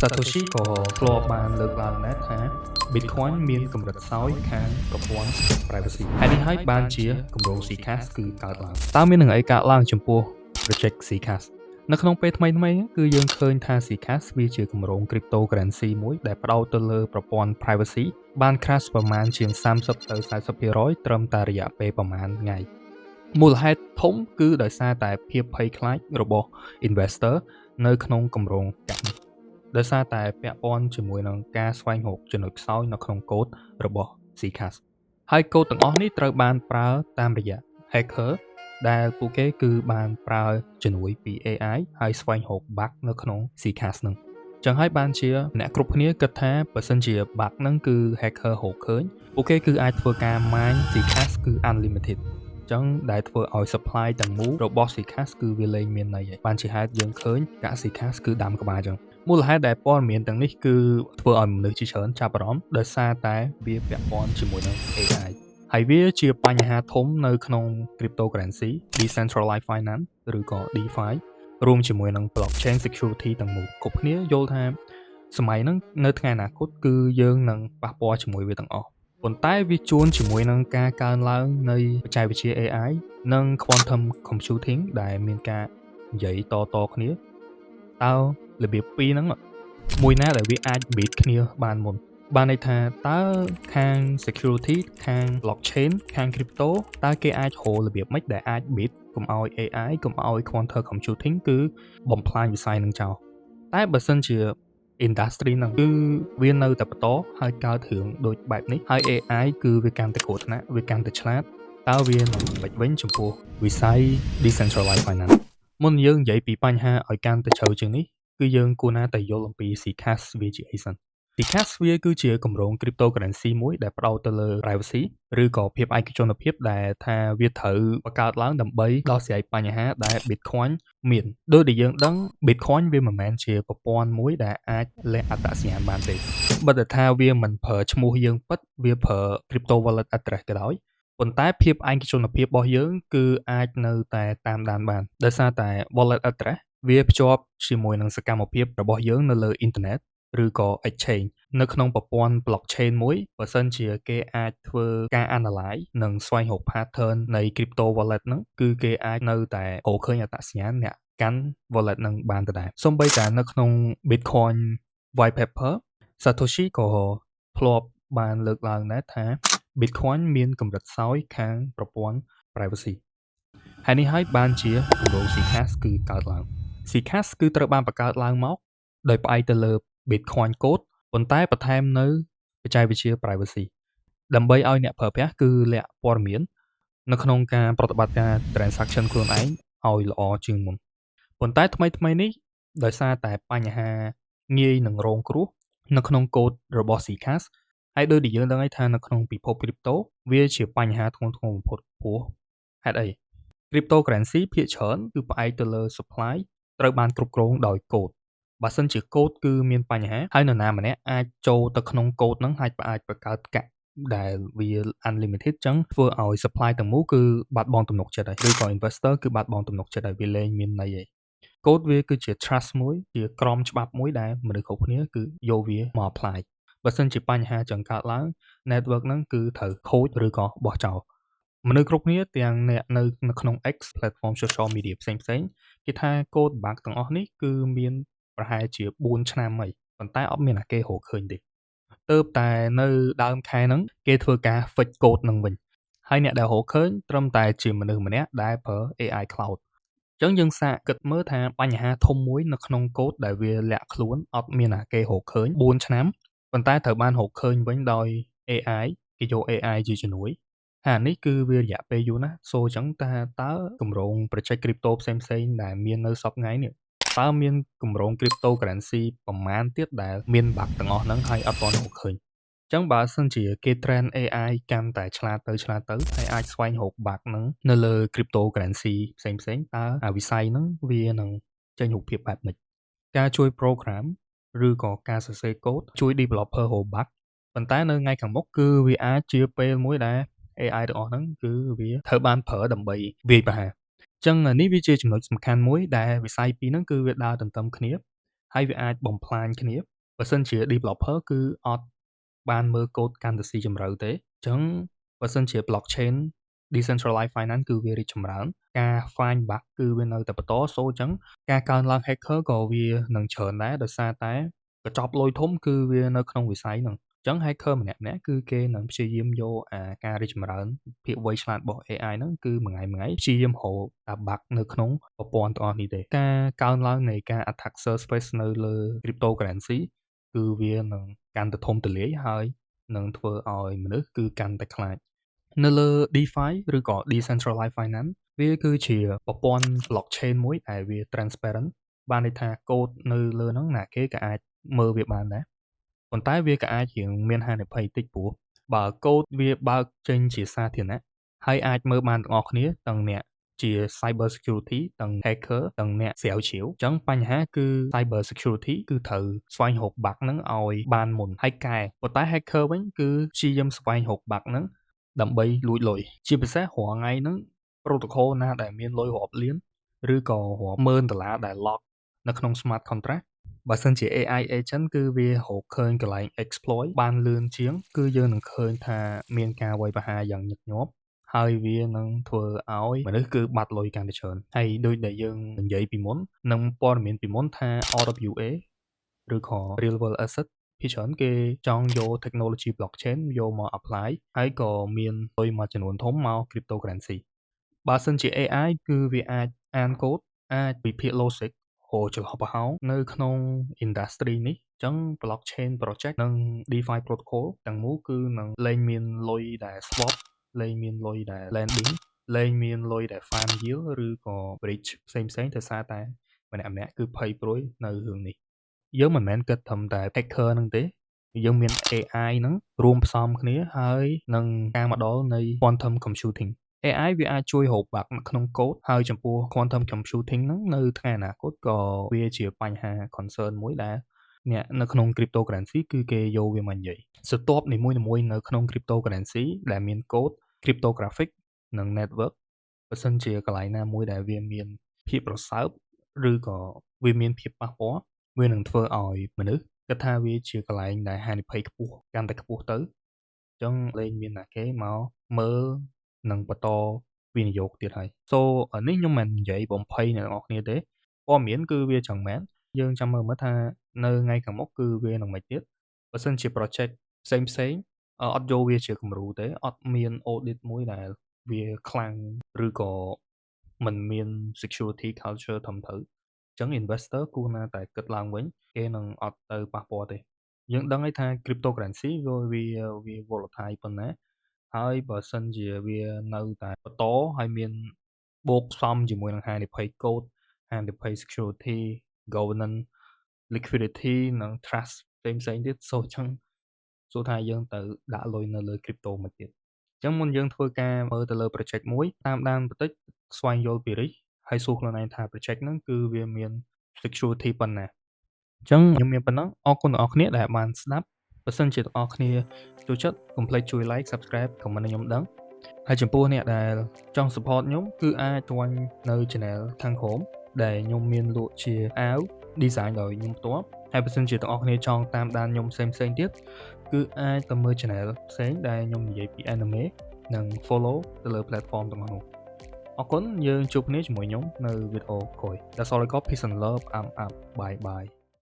Satoshi ក៏ធ្លាប់បានលើកឡើងដែរថា Bitcoin មានកម្រិតខ្សោយខាងប្រព័ន្ធ privacy ហើយនេះហើយបានជាគម្រោង CCAS គឺកើតឡើងតើមាននឹងអីកើតឡើងចំពោះ project CCAS នៅក្នុងពេលថ្មីៗគឺយើងឃើញថា CCAS វាជាគម្រោង cryptocurrency មួយដែលផ្ដោតទៅលើប្រព័ន្ធ privacy បាន crash ប្រមាណជាង 30 ទៅ 40% ត្រឹមតែរយៈពេលប្រមាណថ្ងៃមូលហេតុធំគឺដោយសារតែភាពភ័យខ្លាចរបស់ investor នៅក្នុងគម្រោងកាក់នេះដោយសារតែពាក់ព័ន្ធជាមួយនឹងការស្វែងរកចំណុចខ្សោយនៅក្នុងកូដរបស់ CCAS ហើយកូដទាំងអស់នេះត្រូវបានប្រើតាមរយៈ hacker ដែលពួកគេគឺបានប្រើជំនួយពី AI ហើយស្វែងរក bug នៅក្នុង CCAS ហ្នឹងចឹងហើយបានជាអ្នកគ្រប់គ្នាគិតថាបើសិនជា bug ហ្នឹងគឺ hacker រកឃើញពួកគេគឺអាចធ្វើការ mine CCAS គឺ unlimited ចឹងដែលធ្វើឲ្យ supply ទាំងមូលរបស់ CCAS គឺវាលែងមានន័យហើយបានជាហេតុយើងឃើញកាក់ CCAS គឺដាំក្បាលចឹងមូលហេតុដែលព័ត៌មានទាំងនេះគឺធ្វើឲ្យមនុស្សជាច្រើនចាប់អារម្មណ៍ដោយសារតែវាពាក់ព័ន្ធជាមួយនឹង AI ហើយវាជាបញ្ហាធំនៅក្នុង cryptocurrency decentralized finance ឬក៏ DeFi រួមជាមួយនឹង blockchain security ទាំងមូលគ្រប់គ្នាយល់ថាសម័យហ្នឹងនៅថ្ងៃអនាគតគឺយើងនឹងប៉ះពាល់ជាមួយវាទាំងអស់ប៉ុន្តែវាជួនជាមួយនឹងការកើនឡើងនៃបច្ចេកវិទ្យា AI និង quantum computing ដែលមានការនិយាយតគ្នាតើរបៀបពីរហ្នឹងមួយណាដែលវាអាច beat គ្នាបានមុនបានន័យថាតើខាង security ខាង blockchain ខាង crypto តើគេអាចរករបៀបម៉េចដែលអាច beat កុំឲ្យ AI កុំឲ្យ quantum computing គឺបំផ្លាញវិស័យនឹងចោលតែបើសិនជា industry ហ្នឹងគឺវានៅតែបន្តហើយកើតរឿងដូចបែបនេះហើយ AI គឺវាកាន់តែគ្រោះថ្នាក់វាកាន់តែឆ្លាតតើវានឹងមិនវិញចំពោះវិស័យ decentralized finance មុនយើងនិយាយពីបញ្ហាឲ្យកាន់តែជ្រៅជាងនេះគឺយើងគួរណាតែយល់អំពី CCAS វាជាអីសិន CCAS វាគឺជាគម្រោង cryptocurrency មួយដែលផ្ដោតទៅលើ privacy ឬក៏ភាពឯកជនភាពដែលថាវាត្រូវបង្កើតឡើងដើម្បីដោះស្រាយបញ្ហាដែល Bitcoin មានដូចដែលយើងដឹង Bitcoin វាមិនមែនជាប្រព័ន្ធមួយដែលអាចលាក់អត្តសញ្ញាណបានទេបើតែថាវាមិនប្រើឈ្មោះយើងពិតវាប្រើ crypto wallet address ក៏ដោយប៉ុន្តែភាពឯកជនភាពរបស់យើងគឺអាចនៅតែតាមដានបានដោយសារតែ wallet address វាភ្ជាប់ជាមួយនឹងសកម្មភាពរបស់យើងនៅលើអ៊ីនធឺណិតឬក៏ exchange នៅក្នុងប្រព័ន្ធ blockchain មួយបើសិនជាគេអាចធ្វើការ analyze និងស្វែងរក pattern នៃ crypto wallet ហ្នឹងគឺគេអាចនៅតែរកឃើញអត្តសញ្ញាណអ្នកកាន់ wallet ហ្នឹងបានដដែលសូម្បីតែនៅក្នុង Bitcoin white paper Satoshi ក៏ធ្លាប់បានលើកឡើងដែរថា Bitcoin មានកម្រិតខ្សោយខាងប្រព័ន្ធ privacy ហើយនេះហើយបានជាគម្រោង CCAS គឺកើតឡើង CCAS គឺត្រូវបានបង្កើតឡើងមកដោយផ្អែកទៅលើ Bitcoin code ប៉ុន្តែបន្ថែមនៅបច្ចេកវិទ្យា privacy ដើម្បីឲ្យអ្នកប្រើប្រាស់គឺលាក់ព័ត៌មាននៅក្នុងការប្រតិបត្តិការ transaction ខ្លួនឯងឲ្យល្អជាងមុនប៉ុន្តែថ្មីនេះដោយសារតែបញ្ហាងាយនឹងរងគ្រោះនៅក្នុងកូដរបស់ CCAS ហើយដូចដែលយើងដឹងហើយថានៅក្នុងពិភព crypto វាជាបញ្ហាធ្ងន់ធ្ងរបំផុតព្រោះហេតុអី cryptocurrency ភាគច្រើនគឺផ្អែកទៅលើ supply ត្រូវបានគ្រប់គ្រងដោយកូដបើសិនជាកូដគឺមានបញ្ហាហើយនរណាម្នាក់អាចចូលទៅក្នុងកូដហ្នឹងហើយអាចបង្កើតកាក់ដែលវា unlimited ចឹងធ្វើឲ្យ supply ទាំងមូលគឺបាត់បង់ទំនុកចិត្តហើយឬក៏ investor គឺបាត់បង់ទំនុកចិត្តហើយវាលែងមានន័យហើយកូដវាគឺជា trust មួយជាក្រមច្បាប់មួយដែលមនុស្សគ្រប់គ្នាគឺយកវាមក apply បើសិនជាបញ្ហាចឹងកើតឡើង network ហ្នឹងគឺត្រូវខូចឬក៏បោះចោលមនុស្សគ្រប់គ្នាទាំងអ្នកនៅក្នុង X platform social media ផ្សេងគេថាកូដ bug ទាំងអស់នេះគឺមានប្រហែលជា4ឆ្នាំហើយប៉ុន្តែអត់មានអាគេរកឃើញទេទើបតែនៅដើមខែហ្នឹងគេធ្វើការ fix កូដហ្នឹងវិញហើយអ្នកដែលរកឃើញត្រឹមតែជាមនុស្សម្នាក់ដែលប្រើ AI cloud អញ្ចឹងយើងសាកគិតមើលថាបញ្ហាធំមួយនៅក្នុងកូដដែលវាលាក់ខ្លួនអត់មានអាគេរកឃើញ4ឆ្នាំប៉ុន្តែត្រូវបានរកឃើញវិញដោយ AI គេយក AI ជាជំនួយអានេះគឺវារយៈពេលយូរណាស់សូអញ្ចឹងតើគម្រោង project crypto ផ្សេងដែលមាននៅសប្តាហ៍នេះតើមានគម្រោង cryptocurrency ប្រមាណទៀតដែលមាន bug ទាំងអស់ហ្នឹងហើយអត់ទាន់រកឃើញអញ្ចឹងបើសិនជាគេ train AI កាន់តែឆ្លាតទៅហើយអាចស្វែងរក bug ហ្នឹងនៅលើ cryptocurrency ផ្សេងតើអាវិស័យហ្នឹងវានឹងចេញរូបភាពបែបម៉េចការជួយ program ឬក៏ការសរសេរ code ជួយ developer រក bug ប៉ុន្តែនៅថ្ងៃខាងមុខគឺវាអាចជាពេលមួយដែល AI ទាំងអស់ហ្នឹងគឺវាត្រូវបានប្រើដើម្បីវាយប្រហារអញ្ចឹងនេះវាជាចំណុចសំខាន់មួយដែលវិស័យពីរហ្នឹងគឺវាដើរទន្ទឹមគ្នា ហើយវាអាចបំផ្លាញគ្នាបើសិនជា developer គឺអត់បានមើល code កាន់តែស៊ីជម្រៅទេអញ្ចឹងបើសិនជា blockchain decentralized finance គឺវារីកចម្រើនការ find bug គឺវានៅតែបន្តសូអញ្ចឹងការកើនឡើង hacker ក៏វានឹងច្រើនដែរដោយសារតែកញ្ចប់លុយធំគឺវានៅក្នុងវិស័យហ្នឹងអញ្ចឹង hacker ម្នាក់ៗគឺគេនឹងព្យាយាមយកការរីកចម្រើនភាពវៃឆ្លាតរបស់ AI ហ្នឹងគឺមួយថ្ងៃព្យាយាមរកតែ bug នៅក្នុងប្រព័ន្ធទាំងអស់នេះទេការកើនឡើងនៃការ attack surface នៅលើ cryptocurrency គឺវានឹងកាន់តែធំទូលាយហើយនឹងធ្វើឲ្យមនុស្សគឺកាន់តែខ្លាចនៅលើ DeFi ឬក៏ Decentralized Finance វាគឺជាប្រព័ន្ធ blockchain មួយដែលវា transparent បានន័យថា code នៅលើហ្នឹងណាគេក៏អាចមើលវាបានដែរប៉ុន្តែវាក៏អាចរៀងមានហានិភ័យតិចព្រោះបើ code វាបើកចេញជាសាធារណៈហើយអាចមើលបានទាំងអស់គ្នាទាំងអ្នកជា cyber security ទាំង hacker ទាំងអ្នកស្រាវជ្រាវអញ្ចឹងបញ្ហាគឺ cyber security គឺត្រូវស្វែងរក bug ហ្នឹងឲ្យបានមុនហើយកែប៉ុន្តែ hacker វិញគឺព្យាយាមស្វែងរក bug ហ្នឹងដើម្បីលួចលុយជាពិសេសរាល់ថ្ងៃហ្នឹង protocol ណាដែលមានលុយរាប់លានឬក៏រាប់ម៉ឺនដុល្លារដែល lock នៅក្នុង smart contract បើសិនជា AI agent គឺវារកឃើញកន្លែង exploit បានលឿនជាងគឺយើងនឹងឃើញថាមានការវាយប្រហារយ៉ាងញឹកញាប់ហើយវានឹងធ្វើឲ្យមនុស្សគឺបាត់លុយកាន់តែច្រើនហើយដូចដែលយើងនិយាយពីមុននឹងព័ត៌មានពីមុនថា RWA ឬក៏ real world asset ភាគច្រើនគេចង់យក technology blockchain យកមក apply ហើយក៏មានលុយមួយចំនួនធំមក cryptocurrency បើសិនជា AI គឺវាអាចអាន code អាចវិភាគ logic រកចន្លោះប្រហោងនៅក្នុង industry នេះអញ្ចឹង blockchain project និង DeFi protocol ទាំងមូលគឺនឹងលែងមានលុយដែល swap លែងមានលុយដែល lending លែងមានលុយដែល farm yield ឬក៏ bridge ផ្សេងៗដោយសារតែម្នាក់ៗគឺភ័យព្រួយនៅរឿងនេះយើងមិនមែនគិតត្រឹមតែ hacker ហ្នឹងទេយើងមាន AI ហ្នឹងរួមផ្សំគ្នាហើយនឹងការមកដល់នៃ quantum computing AI វាអាចជួយរក bug នៅក្នុង code ហើយចំពោះ quantum computing ហ្នឹងនៅថ្ងៃអនាគតក៏វាជាបញ្ហា concern មួយដែលអ្នកនៅក្នុង cryptocurrency គឺគេយកវាមកនិយាយស្រទាប់នីមួយៗនៅក្នុង cryptocurrency ដែលមាន code cryptographic និង network បើសិនជាកន្លែងណាមួយដែលវាមានភាពរសើបឬក៏វាមានភាពប៉ះពាល់វានឹងធ្វើឲ្យមនុស្សគិតថាវាជាកន្លែងដែលហានិភ័យខ្ពស់កាន់តែខ្ពស់ទៅអញ្ចឹងលែងមានណាគេមកមើលនិងបន្តវិនិយោគទៀតហើយ So នេះខ្ញុំមិននិយាយបំភ័យអ្នកនរគ្នាទេព័ត៌មានគឺវាចឹងមែនយើងចាំមើលថានៅថ្ងៃខាងមុខគឺវានឹងមិនទៀតបើសិនជា project ផ្សេងអត់យកវាជាគំរូទេអត់មាន audit មួយដែលវាខ្លាំងឬក៏មិនមាន security culture ត្រឹមត្រូវអញ្ចឹង investor គួរណាតែគិតឡើងវិញគេនឹងអត់ទៅប៉ះពាល់ទេយើងដឹងហើយថា cryptocurrency វា volatile ប៉ុណ្ណាហើយបើសិនជាវានៅតែបន្តហើយមានបូកផ្សំជាមួយនឹងហានិភ័យ code ហានិភ័យ security governance liquidity និង trust ផ្សេងៗទៀតសូចឹងសួរថាយើងទៅដាក់លុយនៅលើ crypto មកទៀតអញ្ចឹងមុនយើងធ្វើការមើលទៅលើ project មួយតាមដានបន្តិចស្វែងយល់ពីរិះហើយសួរខ្លួនឯងថា project ហ្នឹងគឺវាមាន security ប៉ុណ្ណាអញ្ចឹងខ្ញុំមានប៉ុណ្ណឹងអរគុណដល់អ្នកគ្នាដែលបានស្ដាប់បើសិនជាអ្នកគ្នាចូលចិត្តកុំភ្លេចជួយ like subscribe comment ឲ្យខ្ញុំដឹងហើយចំពោះអ្នកដែលចង់ support ខ្ញុំគឺអាច join នៅ channel ខាងក្រោមដែលខ្ញុំមានលក់ជាអាវ design ដោយខ្ញុំផ្ទាល់ហើយបើសិនជាអ្នកគ្នាចង់តាមដានខ្ញុំផ្សេងៗទៀតគឺអាចទៅមើល channel ផ្សេងដែលខ្ញុំនិយាយពី anime និង follow ទៅលើ platform ទាំងនោះអរគុណយើងជួបគ្នាជាមួយខ្ញុំនៅវីដេអូក្រោយ That's all I got peace and love I'm up bye bye